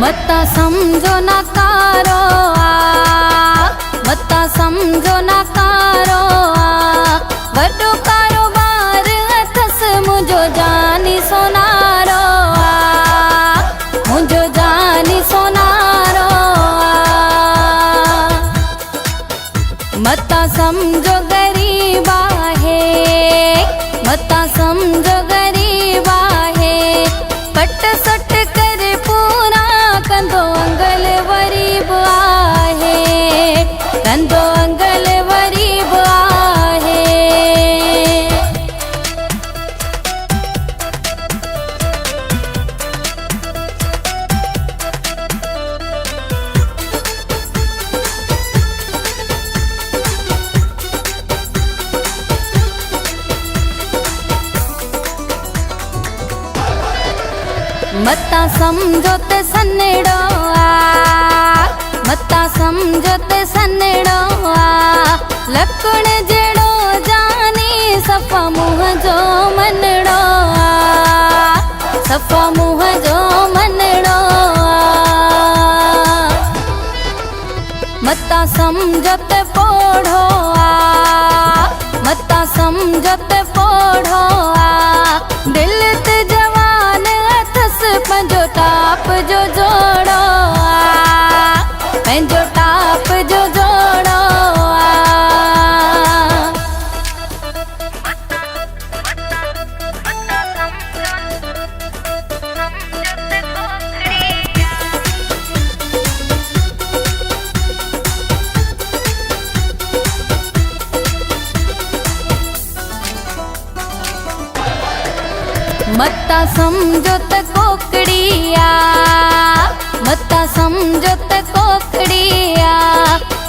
मता समझो ना कारो मता समझो ना कारो वड्डो कारोबार अथस मुझो जानी सोनारो मुझो जानी सोनारो मता समझो गरीबा है मता समझो गरीबा है पट सट कर पूरा कंदो अंगल वरीब आहे कंदो अंगल वरीब आहे। मता समझो ते सन्नेड़ो मता समझो ते सन्नेड़ो लकड़ जेड़ो जानी सफ़ा मुँह जो मनड़ो सफ़ा मुँह जो मनड़ो मता समझो ते पोढ़ो मता समझो ते पोढ़ो दिल ते जवान अथस पंजो टाप जो जोड़ो पंजो टाप जो जोड़ो मता समझो त कोकड़िया मता समझो त कोकड़िया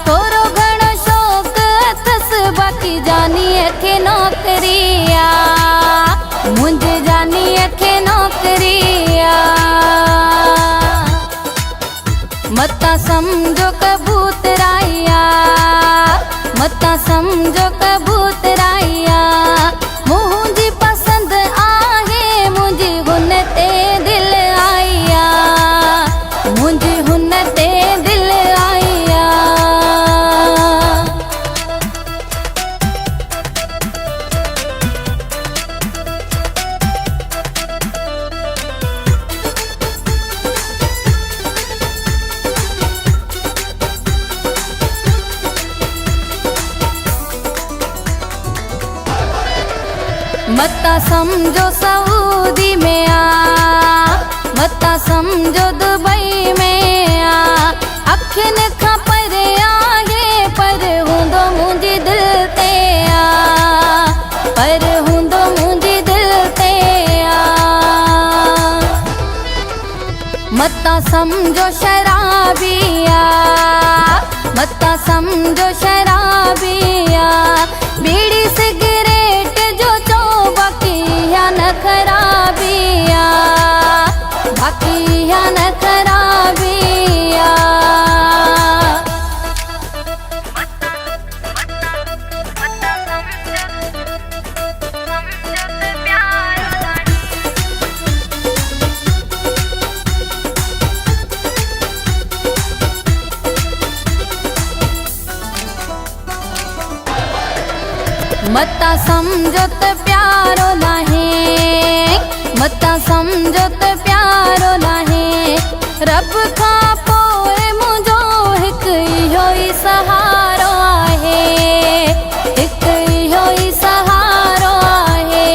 थोरो घणो शौक अथस बाक़ी जानीअ खे नौकरिया मुंहिंजे जानीअ खे नौकरिया मता समझो कबूतराइया मता समझो कबूतराइया मुंहिंजी पसंद आहे मुंहिंजी हुन ते दिल आइया मुंहिंजी हुन ते दिल आइया। मता समझो सऊदी में मता समझो दुबई में अखियुनि खां परे आहे पर हूंदो मुंहिंजी दिल ते पर हूंदो मुंहिंजी दिल ते मता समझो शराबिया मता समझो शराबिया बीड़ी सिगरेट जो चो बाकी या न खराबिया बाकी या न खराबिया। मता समझो त प्यारो नाहे मता समझो त प्यारो नाहे रब खां पोइ मुंहिंजो हिकु इहो ई सहारो आहे हिकु इहो ई सहारो आहे।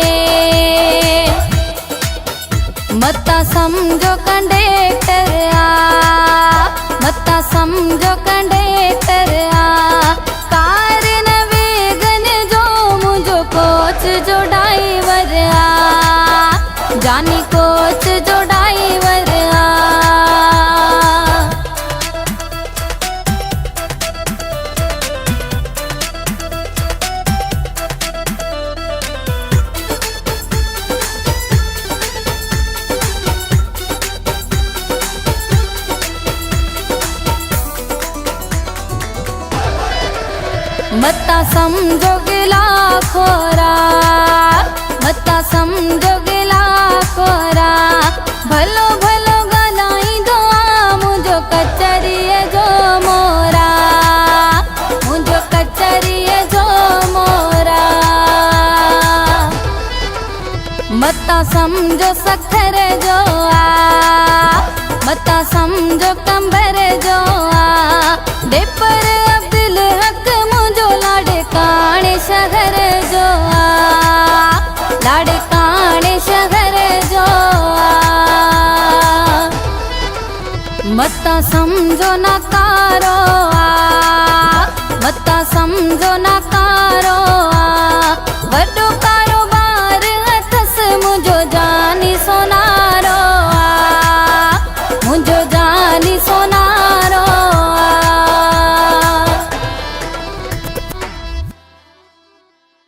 मता समझो कंडक्टर मता समझो कंडक्टर कार न वेगन जो मुंहिंजो कोच जो ड्राइवर जानी कोच जो ड्राइवर मता समझो गिला खोरा मता समझो गिला खोरा भलो भलो ॻाल्हाईंदो मता समझो सखर जो मता समझो कंबर जो डेपर अब्दुल हक मुझो लाड़े काणे शहर जो लाड़े काणे शहर जो मता समझो ना कारो मता समझो ना कारो